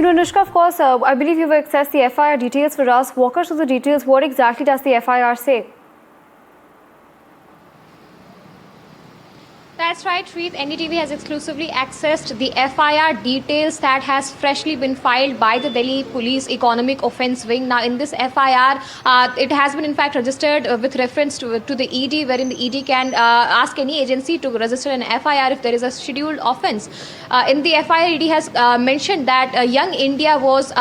Anushka, of course, I believe you've accessed the FIR details for us. Walk us through the details. What exactly does the FIR say? That's right, Shreet. NDTV has exclusively accessed the FIR details that has freshly been filed by the Delhi Police Economic Offence Wing. Now, in this FIR, it has been in fact registered with reference to the ED, wherein the ED can ask any agency to register an FIR if there is a scheduled offence. In the FIR, ED has mentioned that Young India was,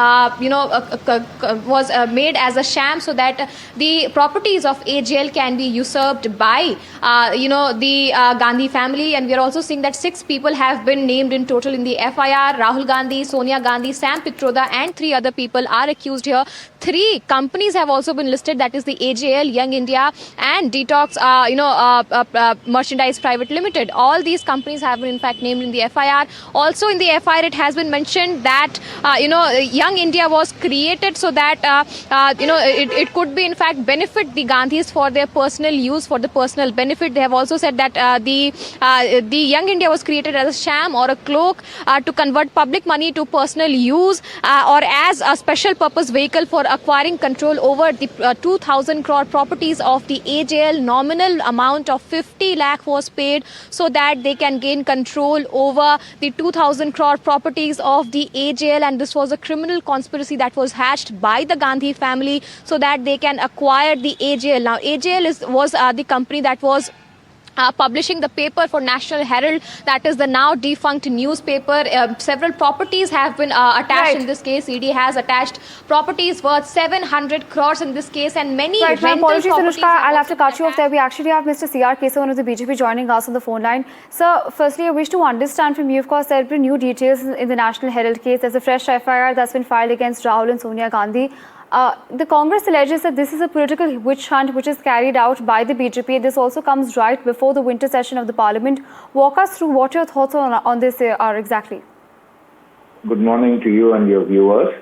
made as a sham so that the properties of AJL can be usurped by, the Gandhi family. And we are also seeing that 6 people have been named in total in the FIR. Rahul Gandhi, Sonia Gandhi, Sam Pitroda and 3 other people are accused here. 3 companies have also been listed, that is the AJL, Young India and Detox Merchandise Private Limited. All these companies have been in fact named in the FIR. Also in the FIR it has been mentioned that Young India was created so that it could be in fact benefit the Gandhis for their personal use, for the personal benefit. They have also said that the Young India was created as a sham or a cloak to convert public money to personal use or as a special purpose vehicle for acquiring control over the 2,000 crore properties of the AJL. Nominal amount of 50 lakh was paid so that they can gain control over the 2,000 crore properties of the AJL, and this was a criminal conspiracy that was hatched by the Gandhi family so that they can acquire the AJL. Now, AJL was the company that was publishing the paper for National Herald, that is the now defunct newspaper. Several properties have been attached in this case. ED has attached properties worth 700 crores in this case, and many rental apologies, properties. Anushka, I'll have to cut you off there. We actually have Mr. C.R. Kesavan of the BJP joining us on the phone line. Sir, firstly, I wish to understand from you, of course, there have been new details in the National Herald case. There's a fresh FIR that's been filed against Rahul and Sonia Gandhi. The Congress alleges that this is a political witch hunt which is carried out by the BJP. This also comes right before the winter session of the Parliament. Walk us through what your thoughts on this are exactly. Good morning to you and your viewers.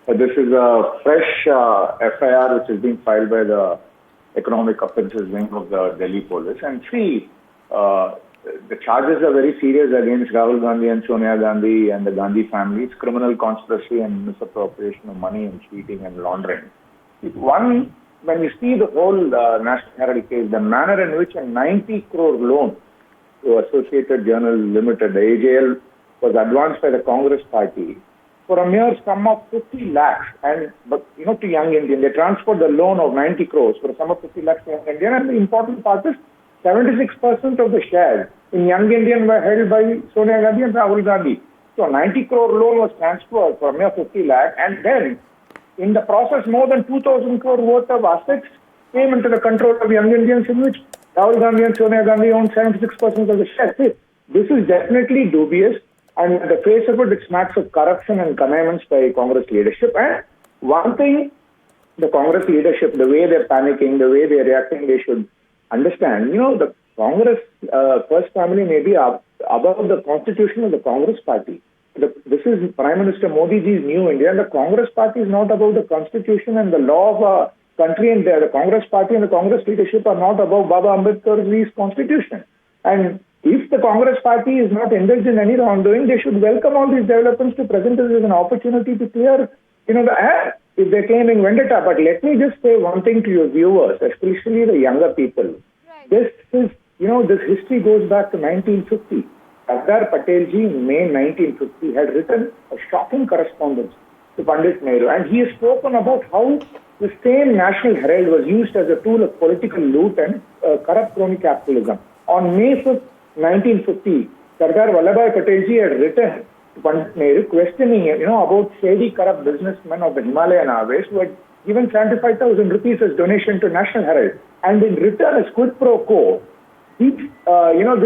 This is a fresh FIR which has been filed by the Economic Offences Wing of the Delhi Police. And see, the charges are very serious against Rahul Gandhi and Sonia Gandhi and the Gandhi family. It's criminal conspiracy and misappropriation of money and cheating and laundering. One, when you see the whole National Herald case, the manner in which a 90 crore loan to Associated Journal Limited, the AJL, was advanced by the Congress party for a mere sum of 50 lakhs. And, to Young Indian, they transferred the loan of 90 crores for a sum of 50 lakhs to Young Indian. And the important part is 76% of the shares in Young Indian were held by Sonia Gandhi and Rahul Gandhi. So 90 crore loan was transferred for a mere 50 lakh, and then in the process more than 2,000 crore worth of assets came into the control of Young Indians, in which Rahul Gandhi and Sonia Gandhi owned 76% of the shares. This is definitely dubious, and at the face of it, it smacks of corruption and connivance by Congress leadership. And one thing, the Congress leadership, the way they're panicking, the way they're reacting, they should understand. The Congress first family may be above the constitution of the Congress party. This is Prime Minister Modi ji's new India, and the Congress party is not above the constitution and the law of a country, and the Congress party and the Congress leadership are not above Baba Ambedkar's constitution. And if the Congress party is not engaged in any wrongdoing, they should welcome all these developments to present this as an opportunity to clear, the air if they're claiming vendetta. But let me just say one thing to your viewers, especially the younger people. Right. This is, this history goes back to 1950. Sardar Patel ji in May 1950 had written a shocking correspondence to Pandit Nehru, and he has spoken about how the same National Herald was used as a tool of political loot and corrupt crony capitalism. On May 5th, 1950, Sardar Vallabhbhai Patel ji had written to Pandit Nehru questioning about shady corrupt businessmen of the Himalayan Airways who had given 75,000 rupees as donation to National Herald. And in return, as quid pro quo, this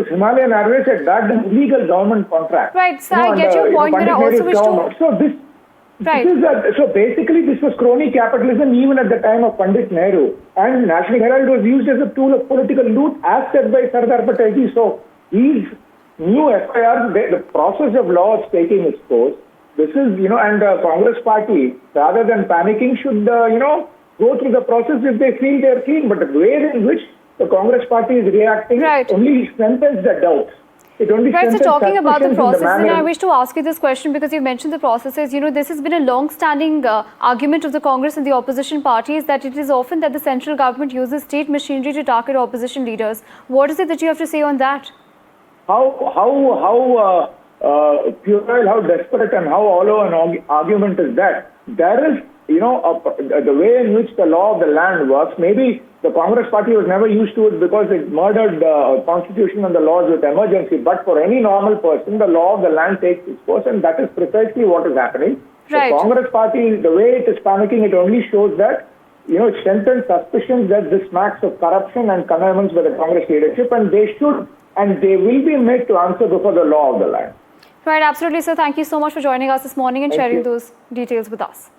Himalayan Airways had backed an illegal government contract. Right, so I get your point, but I also wish to... So basically, this was crony capitalism even at the time of Pandit Nehru. And National Herald was used as a tool of political loot, as said by Sardar Patel ji. So these new FIRs, the process of law is taking its course. This is, and the Congress party, rather than panicking, should, go through the process if they feel they're clean. But the way in which the Congress party is reacting only strengthens the doubts. It only Right, so strengthens talking about the suspicions in process, and manner I wish to ask you this question because you mentioned the processes. This has been a long-standing argument of the Congress and the opposition parties that it is often that the central government uses state machinery to target opposition leaders. What is it that you have to say on that? how puerile, how desperate, and how hollow an argument is that? There is, the way in which the law of the land works. Maybe the Congress party was never used to it because it murdered the constitution and the laws with emergency. But for any normal person, the law of the land takes its course, and that is precisely what is happening. Right. The Congress party, the way it is panicking, it only shows that, it strengthens suspicions that this smacks of corruption and connivance by the Congress leadership, and they should and they will be made to answer before the law of the land. Right, absolutely, sir. Thank you so much for joining us this morning and sharing those details with us.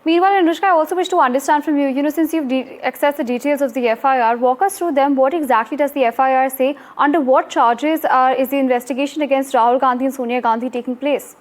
Meanwhile, Anushka, I also wish to understand from you, since you've accessed the details of the FIR, walk us through them. What exactly does the FIR say? Under what charges is the investigation against Rahul Gandhi and Sonia Gandhi taking place?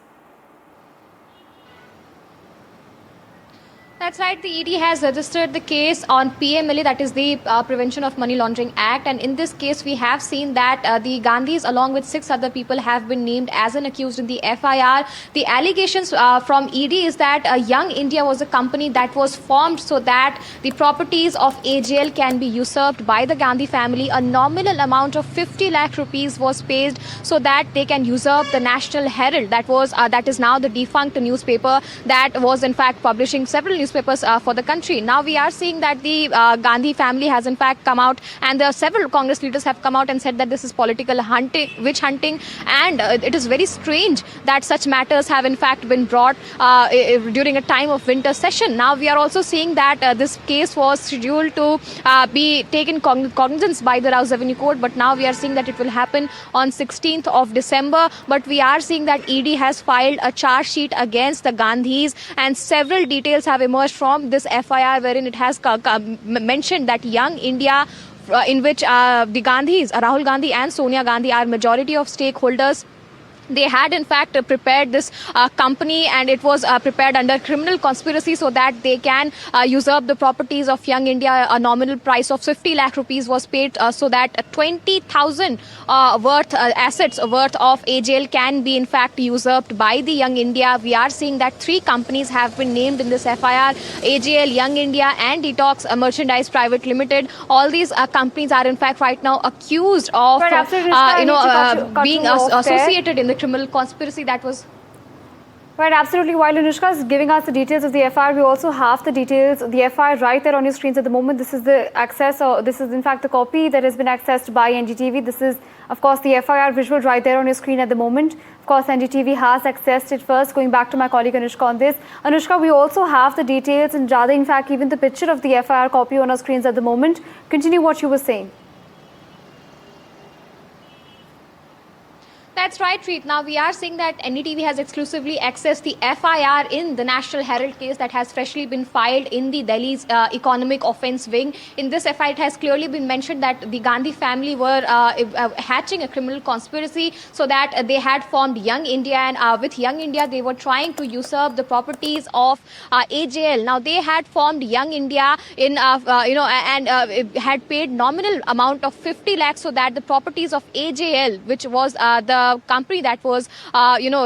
That's right. The ED has registered the case on PMLA, that is the Prevention of Money Laundering Act. And in this case, we have seen that the Gandhis, along with 6 other people, have been named as an accused in the FIR. The allegations from ED is that Young India was a company that was formed so that the properties of AJL can be usurped by the Gandhi family. A nominal amount of 50 lakh rupees was paid so that they can usurp the National Herald. That is now the defunct newspaper that was in fact publishing several newspapers for the country. Now we are seeing that the Gandhi family has in fact come out, and there are several Congress leaders have come out and said that this is political hunting, witch hunting, and it is very strange that such matters have in fact been brought during a time of winter session. Now we are also seeing that this case was scheduled to be taken cognizance by the Rouse Revenue Court, but now we are seeing that it will happen on 16th of December. But we are seeing that ED has filed a charge sheet against the Gandhis, and several details have emerged from this FIR, wherein it has mentioned that Young India, in which the Gandhis, Rahul Gandhi and Sonia Gandhi, are majority of stakeholders. They had in fact prepared this company, and it was prepared under criminal conspiracy so that they can usurp the properties of Young India. A nominal price of 50 lakh rupees was paid so that 20,000 assets worth of AJL can be in fact usurped by the Young India. We are seeing that 3 companies have been named in this FIR: AJL, Young India and Detox Merchandise Private Limited. All these companies are in fact right now accused of being associated in the criminal conspiracy that was. Right, absolutely. While Anushka is giving us the details of the FIR, we also have the details of the FIR right there on your screens at the moment. This is the access, or this is in fact the copy that has been accessed by NDTV. This is, of course, the FIR visual right there on your screen at the moment. Of course, NDTV has accessed it first. Going back to my colleague Anushka on this. Anushka, we also have the details, and rather, in fact, even the picture of the FIR copy on our screens at the moment. Continue what you were saying. That's right, Preet. Now we are seeing that NDTV has exclusively accessed the FIR in the National Herald case that has freshly been filed in the Delhi's economic offence wing. In this FIR, it has clearly been mentioned that the Gandhi family were hatching a criminal conspiracy so that they had formed Young India, and with Young India they were trying to usurp the properties of AJL. Now they had formed Young India in and had paid nominal amount of 50 lakhs so that the properties of AJL, which was the company that was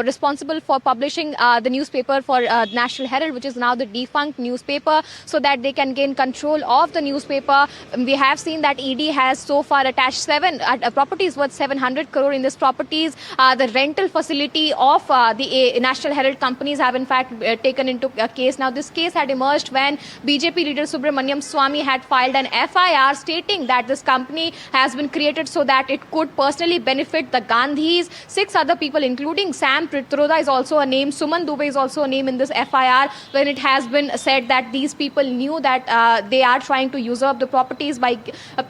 responsible for publishing the newspaper for National Herald, which is now the defunct newspaper, so that they can gain control of the newspaper. We have seen that ED has so far attached 7 properties worth 700 crore in this properties. The rental facility of the National Herald companies have in fact taken into a case. Now this case had emerged when BJP leader Subramaniam Swamy had filed an FIR stating that this company has been created so that it could personally benefit the Gandhis. 6 other people, including Sam Pitroda is also a name, Suman Dubey is also a name in this FIR, when it has been said that these people knew that they are trying to usurp the properties by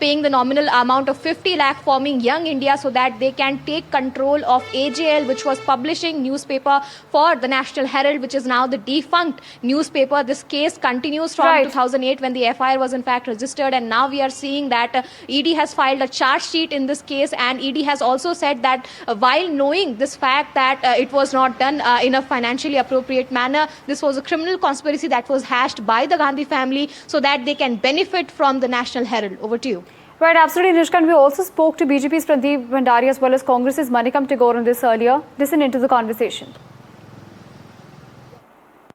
paying the nominal amount of 50 lakh, forming Young India so that they can take control of AJL, which was publishing newspaper for the National Herald, which is now the defunct newspaper. This case continues from 2008 when the FIR was in fact registered, and now we are seeing that ED has filed a charge sheet in this case, and ED has also said that while knowing this fact that it was not done in a financially appropriate manner, this was a criminal conspiracy that was hatched by the Gandhi family so that they can benefit from the National Herald. Over to you. Right, absolutely, Nishkan. We also spoke to BJP's Pradeep Bhandari as well as Congress's Manikam Tagore on this earlier. Listen into the conversation.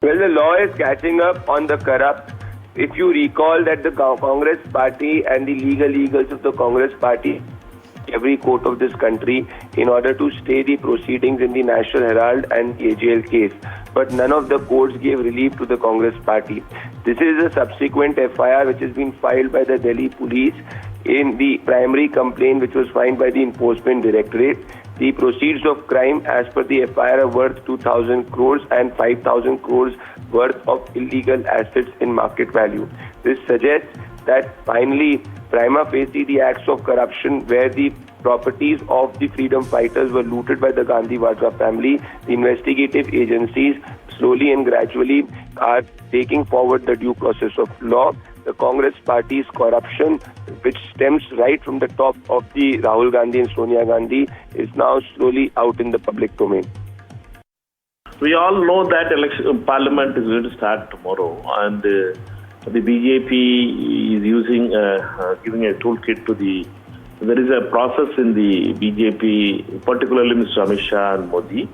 Well, the law is catching up on the corrupt. If you recall that the Congress party and the legal eagles of the Congress party, every court of this country in order to stay the proceedings in the National Herald and the AGL case. But none of the courts gave relief to the Congress party. This is a subsequent FIR which has been filed by the Delhi police in the primary complaint which was filed by the Enforcement Directorate. The proceeds of crime as per the FIR are worth 2,000 crores and 5,000 crores worth of illegal assets in market value. This suggests that finally, prima facie, the acts of corruption where the properties of the freedom fighters were looted by the Gandhi Vadra family, the investigative agencies slowly and gradually are taking forward the due process of law. The Congress party's corruption, which stems right from the top of the Rahul Gandhi and Sonia Gandhi, is now slowly out in the public domain. We all know that Parliament is going to start tomorrow, and the BJP is using giving a toolkit to the. There is a process in the BJP, particularly Mr. Amit Shah and Modi,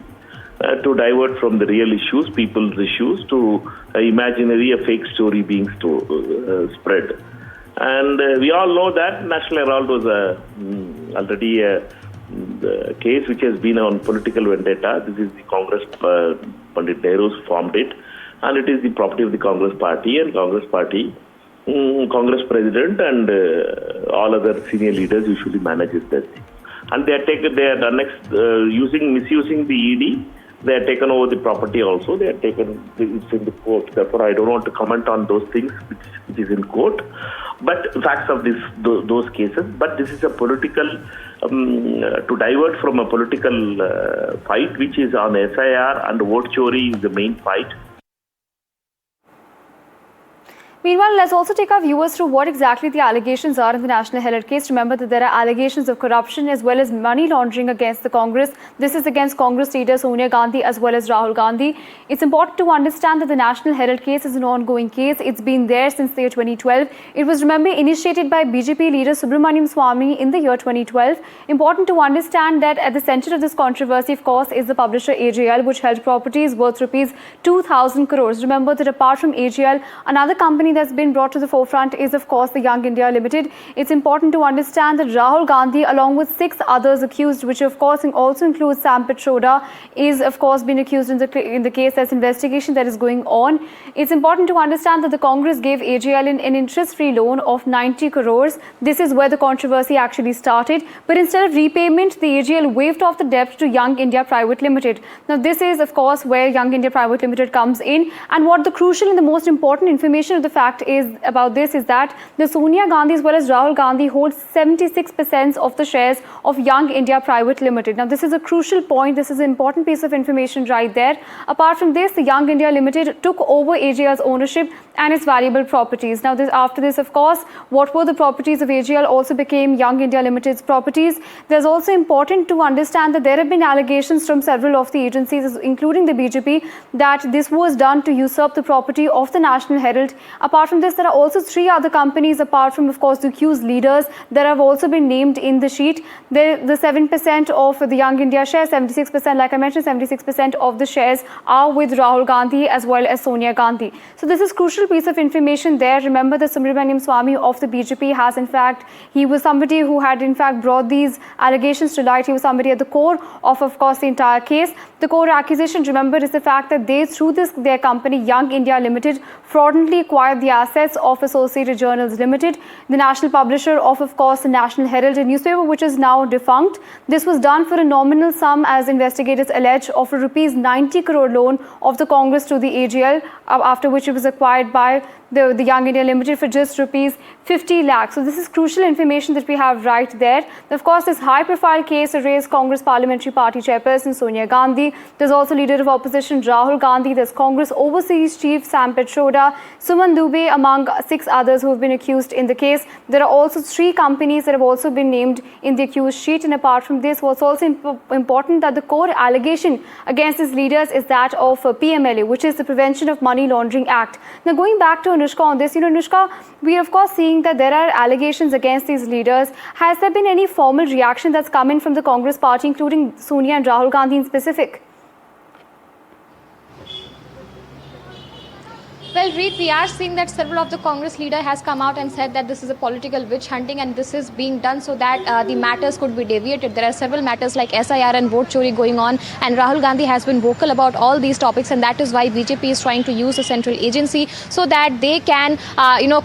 to divert from the real issues, people's issues, to imaginary, a fake story being spread. And we all know that National Herald was already a case which has been on political vendetta. This is the Congress, Pandit Nehru's formed it, and it is the property of the Congress party, and Congress party, Congress president and all other senior leaders usually manages that thing. And they are misusing the ED. They have taken over the property also. They have taken it's in the court. Therefore, I don't want to comment on those things which is in court. But facts of those cases. But this is a political to divert from a political fight, which is on SIR and vote chori is the main fight. Meanwhile, let's also take our viewers through what exactly the allegations are in the National Herald case. Remember that there are allegations of corruption as well as money laundering against the Congress. This is against Congress leader Sonia Gandhi as well as Rahul Gandhi. It's important to understand that the National Herald case is an ongoing case. It's been there since the year 2012. It was, remember, initiated by BJP leader Subramaniam Swamy in the year 2012. Important to understand that at the center of this controversy, of course, is the publisher AJL, which held properties worth rupees 2,000 crores. Remember that apart from AJL, another company that's been brought to the forefront is, of course, the Young India Limited. It's important to understand that Rahul Gandhi, along with 6 others accused, which of course also includes Sam Pitroda, is of course being accused in the case. There's investigation that is going on. It's important to understand that the Congress gave AJL an interest-free loan of 90 crores. This is where the controversy actually started. But instead of repayment, the AJL waived off the debt to Young India Private Limited. Now, this is, of course, where Young India Private Limited comes in. And what the crucial and the most important information of the fact is about this is that the Sonia Gandhi as well as Rahul Gandhi hold 76% of the shares of Young India Private Limited. Now, this is a crucial point. This is an important piece of information right there. Apart from this, the Young India Limited took over AJL's ownership and its valuable properties. Now, after this, of course, what were the properties of AJL also became Young India Limited's properties. There's also important to understand that there have been allegations from several of the agencies, including the BJP, that this was done to usurp the property of the National Herald. Apart from this, there are also 3 other companies, apart from, of course, the accused leaders, that have also been named in the sheet. The 7% of the Young India shares, 76%, like I mentioned, 76% of the shares are with Rahul Gandhi as well as Sonia Gandhi. So this is crucial piece of information there. Remember that Subramaniam Swamy of the BJP has, in fact, he was somebody who had, in fact, brought these allegations to light. He was somebody at the core of course, the entire case. The core accusation, remember, is the fact that they, through their company, Young India Limited, fraudulently acquired the assets of Associated Journals Limited, the national publisher of course, the National Herald, a newspaper which is now defunct. This was done for a nominal sum, as investigators allege, of a rupees 90 crore loan of the Congress to the AJL, after which it was acquired by the Young India Limited for just rupees 50 lakhs. So this is crucial information that we have right there. Of course, this high-profile case raised Congress Parliamentary Party Chairperson Sonia Gandhi. There's also leader of opposition Rahul Gandhi. There's Congress Overseas Chief Sam Pitroda, Suman Dubey, among 6 others who have been accused in the case. There are also 3 companies that have also been named in the accused sheet. And apart from this, what's also important that the core allegation against these leaders is that of PMLA, which is the Prevention of Money Laundering Act. Now, going back to Anushka on this. Anushka, we are of course seeing that there are allegations against these leaders. Has there been any formal reaction that's come in from the Congress party, including Sonia and Rahul Gandhi in specific? Well, Reed, we are seeing that several of the Congress leader has come out and said that this is a political witch hunting and this is being done so that the matters could be deviated. There are several matters like SIR and vote chori going on, and Rahul Gandhi has been vocal about all these topics, and that is why BJP is trying to use a central agency so that they can,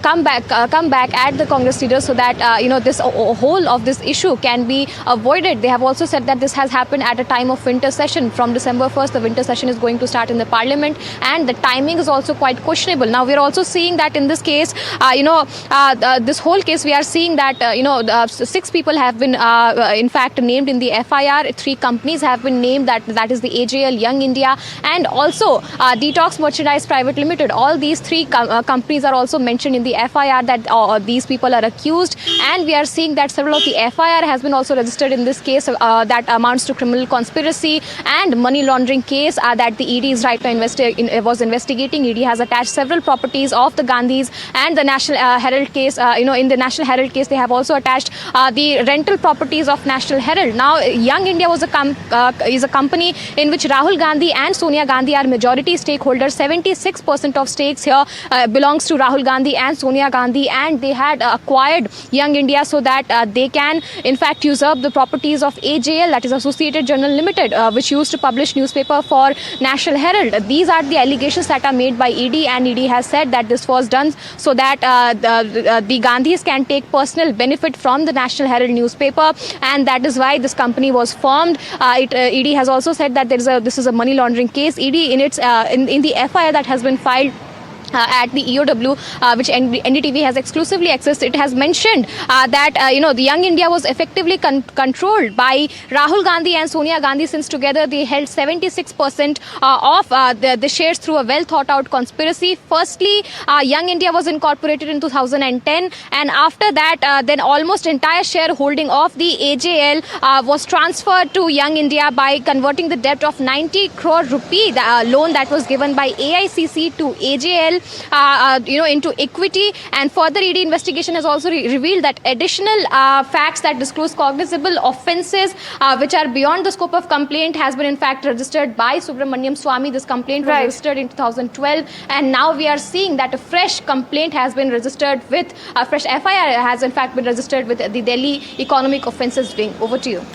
come back at the Congress leaders so that this whole of this issue can be avoided. They have also said that this has happened at a time of winter session. From December 1st, the winter session is going to start in the Parliament, and the timing is also quite questionable. Now, we are also seeing that in this case, this whole case, we are seeing that, 6 people have been, in fact, named in the FIR. 3 companies have been named, that is the AJL, Young India, and also Detox Merchandise Private Limited. All these 3 companies are also mentioned in the FIR that these people are accused. And we are seeing that several of the FIR has been also registered in this case that amounts to criminal conspiracy and money laundering case that the ED is right now was investigating. ED has attached several properties of the Gandhis, and the National Herald case, in the National Herald case, they have also attached the rental properties of National Herald. Now, Young India was is a company in which Rahul Gandhi and Sonia Gandhi are majority stakeholders. 76% of stakes here belongs to Rahul Gandhi and Sonia Gandhi, and they had acquired Young India so that they can, in fact, usurp the properties of AJL, that is Associated Journal Limited, which used to publish newspaper for National Herald. These are the allegations that are made by ED, and ED has said that this was done so that the Gandhis can take personal benefit from the National Herald newspaper, and that is why this company was formed. ED has also said that this is a money laundering case. ED in the FIR that has been filed at the EOW, which NDTV has exclusively accessed, it has mentioned that the Young India was effectively controlled by Rahul Gandhi and Sonia Gandhi, since together they held 76% of the shares through a well thought out conspiracy. Firstly, Young India was incorporated in 2010, and after that then almost entire shareholding of the AJL was transferred to Young India by converting the debt of 90 crore rupee loan that was given by AICC to AJL into equity. And further, ED investigation has also revealed that additional facts that disclose cognizable offences which are beyond the scope of complaint has been in fact registered by Subramaniam Swamy. This complaint was registered in 2012, and now we are seeing that a fresh complaint has been registered with a fresh FIR has in fact been registered with the Delhi Economic Offences Wing. Over to you.